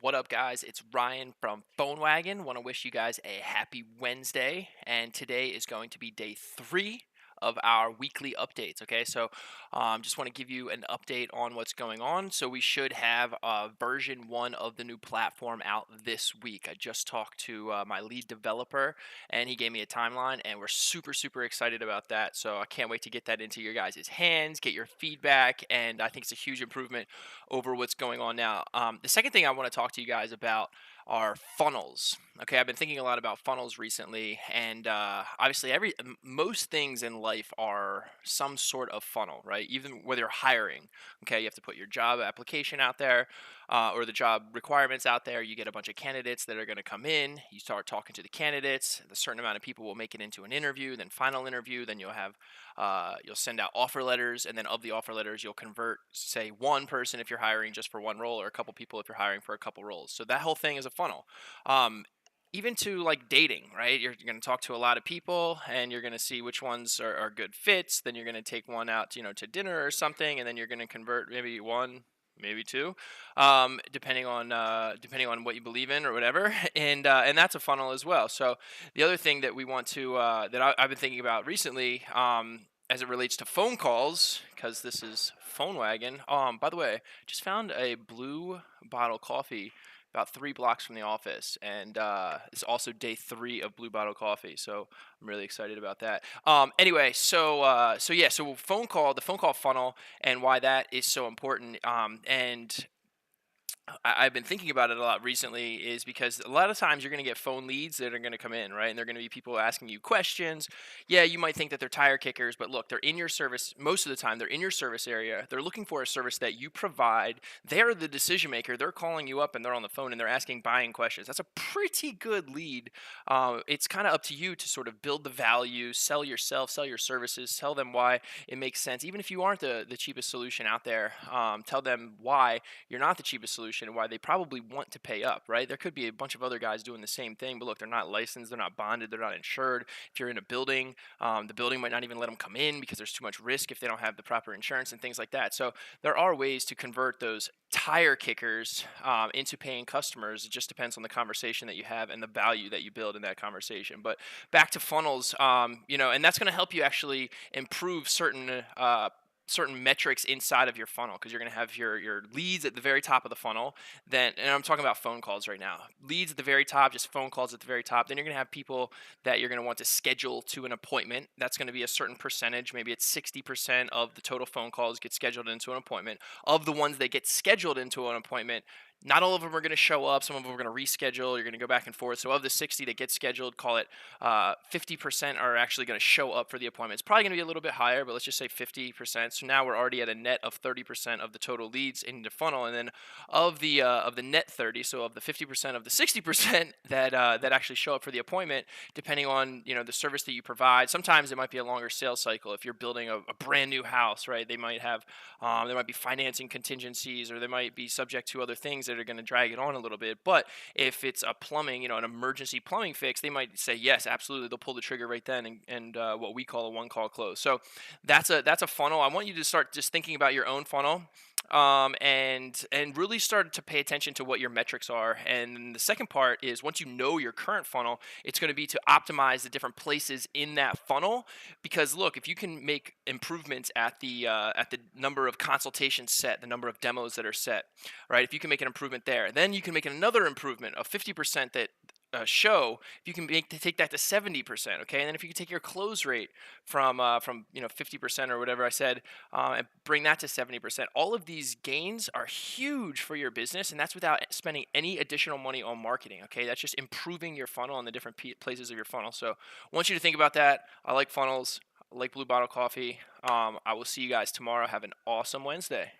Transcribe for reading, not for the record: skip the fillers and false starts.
What up, guys? It's Ryan from PhoneWagon. Want to wish you guys a happy Wednesday. And today is going to be day 3 of our weekly updates. Okay, so just want to give you an update on what's going on. So we should have version 1 of the new platform out this week. I just talked to my lead developer, and he gave me a timeline, and we're super excited about that. So I can't wait to get that into your guys' hands, get your feedback, and I think it's a huge improvement over what's going on now. The second thing I want to talk to you guys about are funnels. Okay, I've been thinking a lot about funnels recently, and obviously, most things in life are some sort of funnel, right? Even whether you're hiring, okay, you have to put your job application out there, or the job requirements out there. You get a bunch of candidates that are going to come in. You start talking to the candidates. A certain amount of people will make it into an interview, then final interview. Then you'll send out offer letters, and then of the offer letters, you'll convert, say, one person if you're hiring just for one role, or a couple people if you're hiring for a couple roles. So that whole thing is a funnel. Um, Even to like dating, right? You're going to talk to a lot of people, and you're going to see which ones are good fits. Then you're going to take one out, to dinner or something, and then you're going to convert maybe one, maybe two, depending on what you believe in or whatever. And that's a funnel as well. So the other thing that we want to I've been thinking about recently, as it relates to phone calls, because this is Phone Wagon. By the way, just found a blue bottle coffee about 3 blocks from the office, and it's also day 3 of Blue Bottle Coffee, so I'm really excited about that. Anyway, so the phone call funnel, and why that is so important, and I've been thinking about it a lot recently, is because a lot of times you're going to get phone leads that are going to come in, right? And they're going to be people asking you questions. Yeah, you might think that they're tire kickers, but look, they're in your service most of the time. They're in your service area. They're looking for a service that you provide. They're the decision maker. They're calling you up and they're on the phone and they're asking buying questions. That's a pretty good lead. It's kind of up to you to sort of build the value, sell yourself, sell your services, tell them why it makes sense. Even if you aren't the cheapest solution out there, tell them why you're not the cheapest solution and why they probably want to pay up, right? There could be a bunch of other guys doing the same thing, but look, they're not licensed, they're not bonded, they're not insured. If you're in a building, the building might not even let them come in because there's too much risk if they don't have the proper insurance and things like that. So there are ways to convert those tire kickers into paying customers. It just depends on the conversation that you have and the value that you build in that conversation. But back to funnels, and that's going to help you actually improve certain metrics inside of your funnel, because you're going to have your leads at the very top of the funnel. Then, and I'm talking about phone calls right now, leads at the very top, just phone calls at the very top. Then you're going to have people that you're going to want to schedule to an appointment. That's going to be a certain percentage. Maybe it's 60% of the total phone calls get scheduled into an appointment. Of the ones that get scheduled into an appointment, not all of them are going to show up. Some of them are going to reschedule. You're going to go back and forth. So of the 60 that get scheduled, call it 50% are actually going to show up for the appointment. It's probably going to be a little bit higher, but let's just say 50%. So now we're already at a net of 30% of the total leads in the funnel. And then of the net 30, so of the 50% of the 60% that actually show up for the appointment, depending on the service that you provide. Sometimes it might be a longer sales cycle. If you're building a brand new house, right? They might have there might be financing contingencies, or they might be subject to other things that are going to drag it on a little bit. But if it's a plumbing, an emergency plumbing fix, they might say yes, absolutely. They'll pull the trigger right then, and what we call a one call close. So that's a funnel. I want you to start just thinking about your own funnel, and really start to pay attention to what your metrics are. And the second part is, once you know your current funnel, it's going to be to optimize the different places in that funnel. Because look, if you can make improvements at the number of consultations set, the number of demos that are set, right? If you can make an improvement there, then you can make another improvement of 50% that show. If you can take that to 70%, okay, and then if you can take your close rate from 50% or whatever I said, and bring that to 70%, all of these gains are huge for your business, and that's without spending any additional money on marketing. Okay, that's just improving your funnel and the different places of your funnel. So I want you to think about that. I like funnels. I like Blue Bottle Coffee. I will see you guys tomorrow. Have an awesome Wednesday.